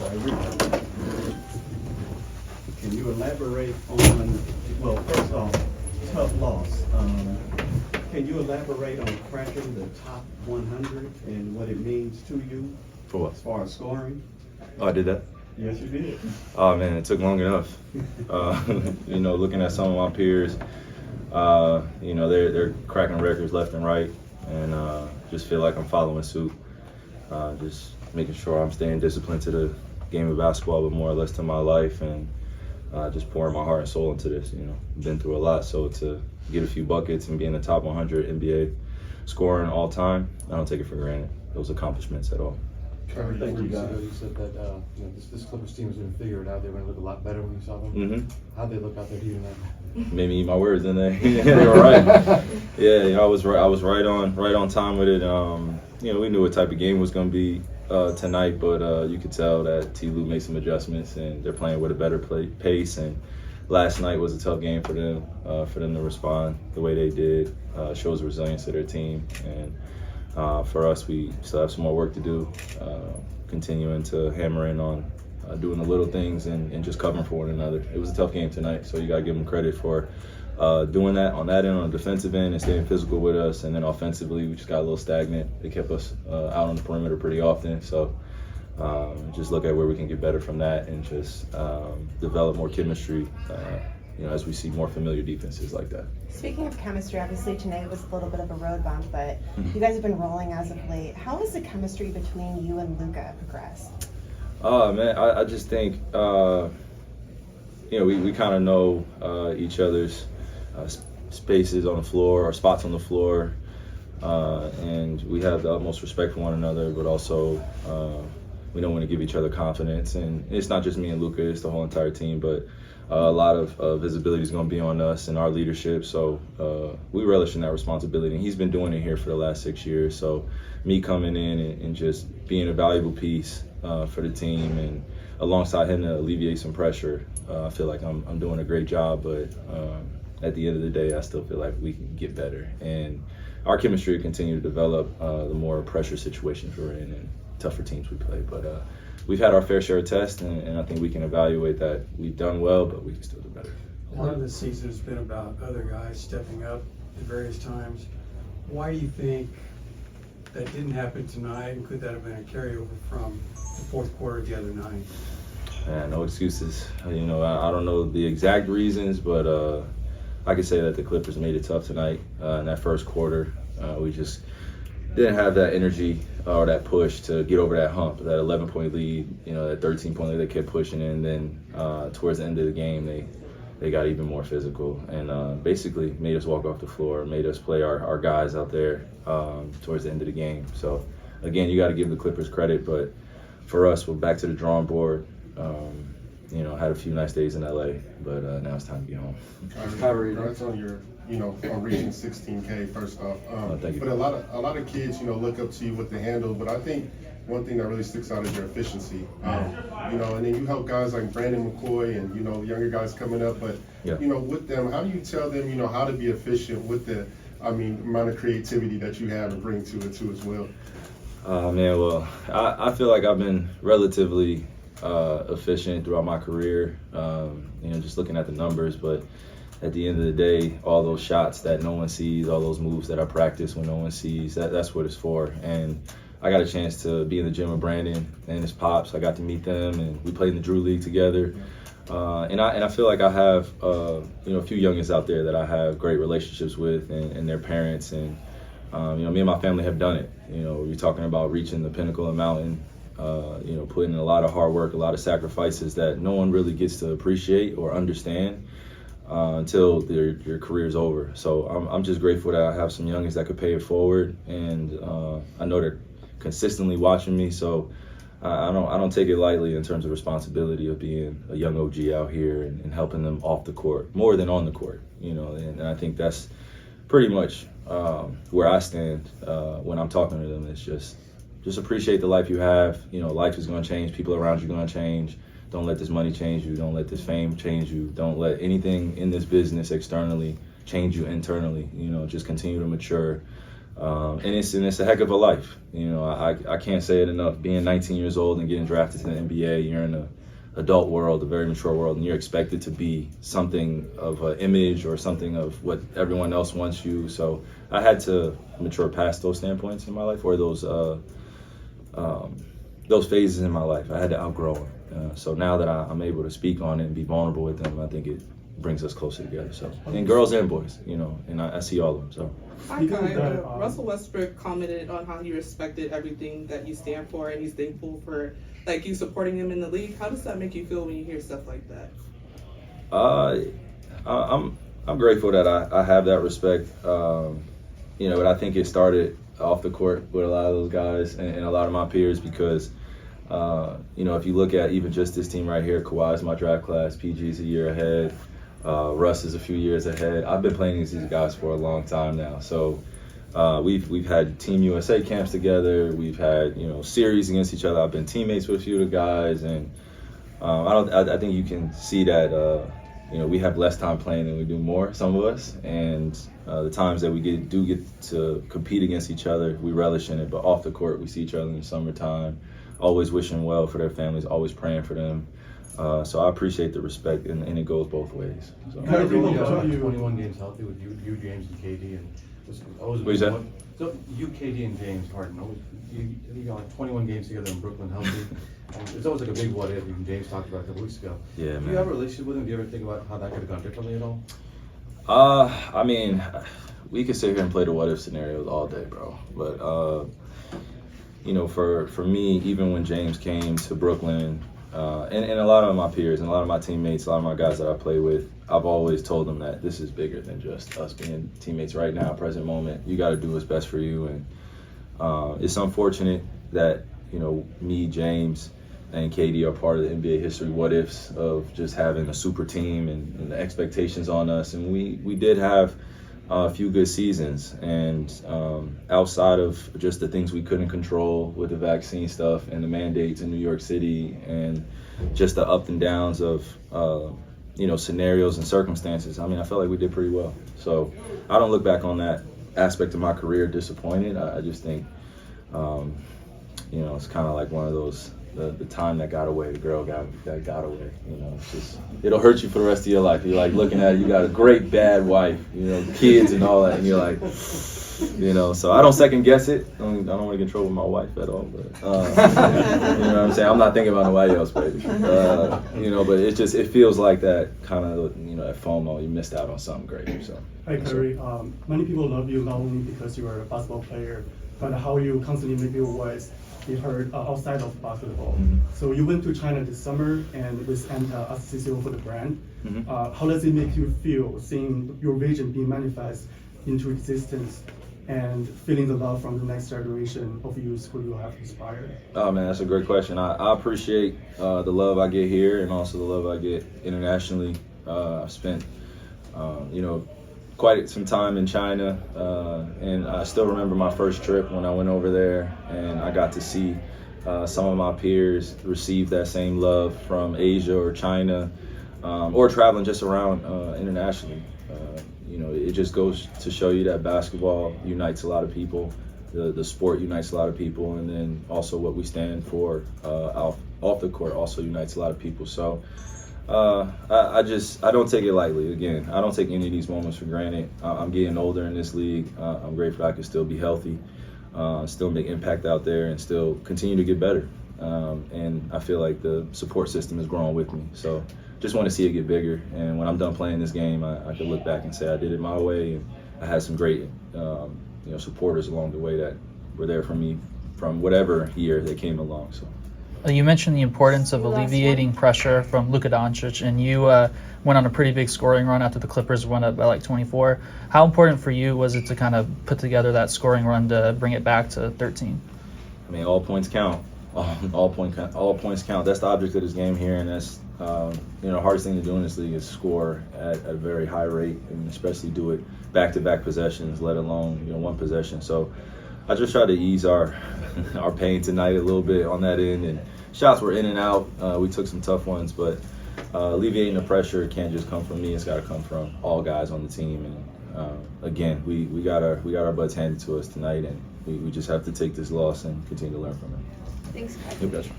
Kyrie, can you elaborate on, well, first off, tough loss. Can you elaborate on cracking the top 100 and what it means to you For what? as far as scoring? Oh, I did that? Yes, you did. Oh, man, it took long enough. Looking at some of my peers, they're cracking records left and right, and just feel like I'm following suit. Just making sure I'm staying disciplined to the game of basketball, but more or less to my life, and just pouring my heart and soul into this. Been through a lot, so to get a few buckets and be in the top 100 NBA scoring all time, I don't take it for granted. Those accomplishments at all. Kyrie, Thank you, guys. You said that this Clippers team was going to figure it out. They were going to look a lot better when you saw them. Mm-hmm. How'd they look out there heating that? Made me eat my words, didn't they? They were right. Yeah, I was right on time with it. We knew what type of game it was going to be tonight, but you could tell that T. Lue made some adjustments, and they're playing with a better pace. And last night was a tough game for them to respond the way they did. Shows resilience of their team, and for us, we still have some more work to do. Continuing to hammer in on doing the little things and just covering for one another. It was a tough game tonight, so you got to give them credit for doing that on that end, on the defensive end, and staying physical with us. And then offensively, we just got a little stagnant. They kept us out on the perimeter pretty often. So just look at where we can get better from that and just develop more chemistry, as we see more familiar defenses like that. Speaking of chemistry, obviously tonight was a little bit of a road bump, but you guys have been rolling as of late. How has the chemistry between you and Luka progressed? Man, I just think, we kind of know each other's spaces on the floor or spots on the floor, and we have the utmost respect for one another, but also we don't want to give each other confidence. And it's not just me and Luka, it's the whole entire team, but a lot of visibility is going to be on us and our leadership, so we relish in that responsibility. And he's been doing it here for the last 6 years, so me coming in and just being a valuable piece for the team and alongside him to alleviate some pressure, I feel like I'm doing a great job, but at the end of the day, I still feel like we can get better. And our chemistry will continue to develop the more pressure situations we're in and tougher teams we play. But we've had our fair share of tests, and I think we can evaluate that we've done well, but we can still do better. A lot of the season has been about other guys stepping up at various times. Why do you think that didn't happen tonight, and could that have been a carryover from the fourth quarter the other night? Man, no excuses. I don't know the exact reasons, but I can say that the Clippers made it tough tonight in that first quarter. We just didn't have that energy or that push to get over that hump, that 11-point lead, that 13-point lead. They kept pushing in, and then towards the end of the game, they got even more physical and basically made us walk off the floor, made us play our guys out there towards the end of the game. So, again, you got to give the Clippers credit, but for us, we're back to the drawing board. Had a few nice days in LA, but now it's time to get home. Kyrie, congrats on your, on reaching 16K first off. Thank you. But a lot of kids, look up to you with the handle. But I think one thing that really sticks out is your efficiency. And then you help guys like Brandon McCoy and younger guys coming up. But with them, how do you tell them, how to be efficient with the, amount of creativity that you have and bring to it too as well? Well, I feel like I've been relatively efficient throughout my career, just looking at the numbers, but at the end of the day, all those shots that no one sees, all those moves that I practice when no one sees, that's what it's for. And I got a chance to be in the gym with Brandon and his pops. I got to meet them, and we played in the Drew League together. And I feel like I have a few youngins out there that I have great relationships with and their parents, and me and my family have done it. You're talking about reaching the pinnacle of the mountain, putting in a lot of hard work, a lot of sacrifices that no one really gets to appreciate or understand until your career's over. So I'm just grateful that I have some youngins that could pay it forward, and I know they're consistently watching me. So I don't take it lightly in terms of responsibility of being a young OG out here and helping them off the court more than on the court. And I think that's pretty much where I stand when I'm talking to them. It's just appreciate the life you have. Life is going to change. People around you are going to change. Don't let this money change you. Don't let this fame change you. Don't let anything in this business externally change you internally. Just continue to mature. And it's a heck of a life. You know, I can't say it enough. Being 19 years old and getting drafted to the NBA, you're in an adult world, a very mature world, and you're expected to be something of an image or something of what everyone else wants you. So I had to mature past those standpoints in my life, or those phases in my life. I had to outgrow them. So now that I'm able to speak on it and be vulnerable with them, I think it brings us closer together. So, and girls and boys, you know, and I see all of them. So. Hi, Kai. Russell Westbrook commented on how he respected everything that you stand for, and he's thankful for you supporting him in the league. How does that make you feel when you hear stuff like that? I'm grateful that I have that respect. You know, but I think it started off the court with a lot of those guys and a lot of my peers because, you know, if you look at even just this team right here, Kawhi's my draft class, PG's a year ahead. Russ is a few years ahead. I've been playing against these guys for a long time now. So we've had Team USA camps together. We've had, you know, series against each other. I've been teammates with a few of the guys, and I think you can see that you know, we have less time playing than we do more, some of us, and the times that we do get to compete against each other, we relish in it. But off the court, we see each other in the summertime, always wishing well for their families, always praying for them. So I appreciate the respect, and it goes both ways. So. You guys only got 21 games healthy with you, James, and KD, and always. What is that? So you, KD, and James Harden, always, you got like 21 games together in Brooklyn healthy. And it's always like a big what if. Even James talked about it a couple weeks ago. Yeah, man. Do you have a relationship with him? Do you ever think about how that could have gone differently at all? I mean, we could sit here and play the what if scenarios all day, bro. But you know, for me, even when James came to Brooklyn. And a lot of my peers and a lot of my teammates, a lot of my guys that I play with, I've always told them that this is bigger than just us being teammates right now, present moment. You got to do what's best for you. And it's unfortunate that, you know, me, James, and KD are part of the NBA history what ifs of just having a super team and the expectations on us. And we did have a few good seasons, and outside of just the things we couldn't control with the vaccine stuff and the mandates in New York City and just the up and downs of you know, scenarios and circumstances, I mean, I felt like we did pretty well. So I don't look back on that aspect of my career disappointed. I just think you know, it's kind of like one of those the time that got away, the girl that got away. You know, it's just, it'll hurt you for the rest of your life. You're like looking at it, you got a great bad wife, you know, kids and all that, and you're like, you know. So I don't second guess it. I don't want to get in trouble with my wife at all, but you know what I'm saying. I'm not thinking about nobody else, baby. You know, but it feels like that kind of, you know, that FOMO. You missed out on something great. So. Hi, Kyrie. Many people love you not only because you are a basketball player, but how you constantly make your voice be heard outside of basketball. Mm-hmm. So you went to China this summer and with Anta as CCO for the brand. Mm-hmm. How does it make you feel seeing your vision being manifest into existence and feeling the love from the next generation of youth who you have inspired? Oh man, that's a great question. I appreciate the love I get here and also the love I get internationally. I've spent you know, quite some time in China, and I still remember my first trip when I went over there, and I got to see some of my peers receive that same love from Asia or China, or traveling just around internationally. You know, it just goes to show you that basketball unites a lot of people, the sport unites a lot of people, and then also what we stand for off the court also unites a lot of people. So I don't take it lightly. Again, I don't take any of these moments for granted. I'm getting older in this league. I'm grateful I can still be healthy, still make impact out there, and still continue to get better. And I feel like the support system is growing with me. So just want to see it get bigger. And when I'm done playing this game, I can look back and say I did it my way. And I had some great you know, supporters along the way that were there for me from whatever year they came along. So. You mentioned the importance of alleviating pressure from Luka Doncic, and you went on a pretty big scoring run after the Clippers went up by like 24. How important for you was it to kind of put together that scoring run to bring it back to 13? I mean, all points count. All points count. That's the object of this game here, and that's you know, the hardest thing to do in this league is score at a very high rate, and especially do it back-to-back possessions, let alone, you know, one possession. So I just tried to ease our pain tonight a little bit on that end, and shots were in and out. We took some tough ones, but alleviating the pressure can't just come from me. It's got to come from all guys on the team, again, we got our butts handed to us tonight, and we just have to take this loss and continue to learn from it. Thanks, Kyrie. You betcha.